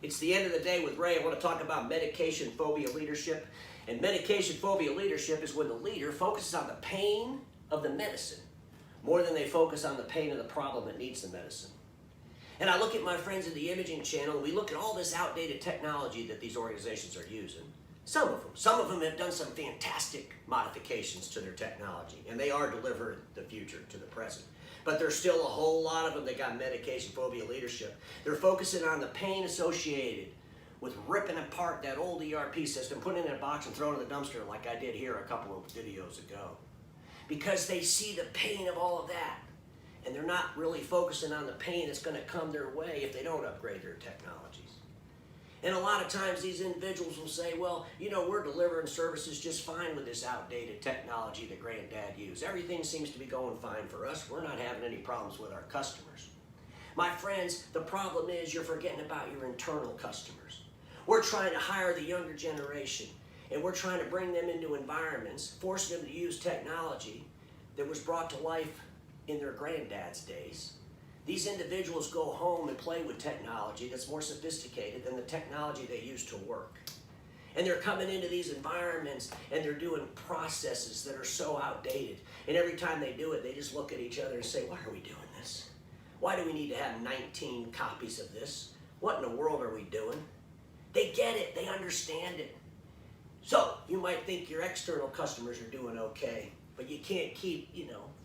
It's the end of the day with Ray. I want to talk about medication phobia leadership. And medication phobia leadership is when the leader focuses on the pain of the medicine more than they focus on the pain of the problem that needs the medicine. And I look at my friends in the imaging channel, and we look at all this outdated technology that these organizations are using. Some of them have done some fantastic modifications to their technology, and they are delivering the future to the present. But there's still a whole lot of them that got medication phobia leadership. They're focusing on the pain associated with ripping apart that old ERP system, putting it in a box and throwing it in the dumpster like I did here a couple of videos ago. Because they see the pain of all of that. And they're not really focusing on the pain that's going to come their way if they don't upgrade their technologies. And a lot of times these individuals will say, well, you know, we're delivering services just fine with this outdated technology that Granddad used. Everything seems to be going fine for us. We're not having any problems with our customers. My friends, the problem is you're forgetting about your internal customers. We're trying to hire the younger generation, and we're trying to bring them into environments, forcing them to use technology that was brought to life in their granddad's days. These individuals go home and play with technology that's more sophisticated than the technology they used to work. And they're coming into these environments and they're doing processes that are so outdated. And every time they do it, they just look at each other and say, why are we doing this? Why do we need to have 19 copies of this? What in the world are we doing? They get it, they understand it. So you might think your external customers are doing okay, but you can't keep,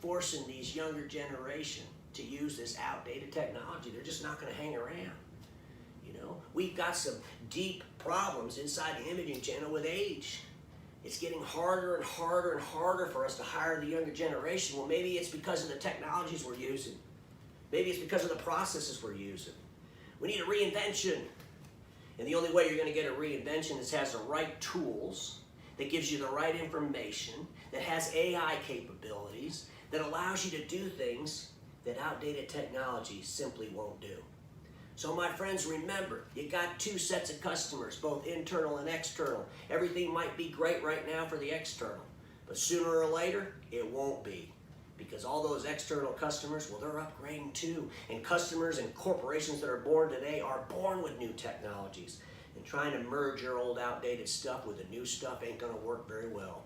forcing these younger generation to use this outdated technology. They're just not going to hang around. We've got some deep problems inside the imaging channel with age. It's getting harder and harder and harder for us to hire the younger generation. Well, maybe it's because of the technologies we're using. Maybe it's because of the processes we're using. We need a reinvention. And the only way you're going to get a reinvention is has the right tools, that gives you the right information, that has AI capabilities, that allows you to do things that outdated technology simply won't do. So my friends, remember, you got two sets of customers, both internal and external. Everything might be great right now for the external, but sooner or later, it won't be. Because all those external customers, well, they're upgrading too. And customers and corporations that are born today are born with new technologies. And trying to merge your old outdated stuff with the new stuff ain't gonna work very well.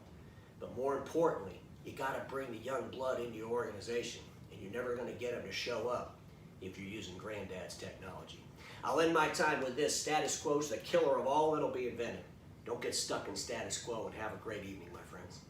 But more importantly, you gotta bring the young blood into your organization. And you're never gonna get them to show up if you're using Granddad's technology. I'll end my time with this: status quo's the killer of all that'll be invented. Don't get stuck in status quo, and have a great evening, my friends.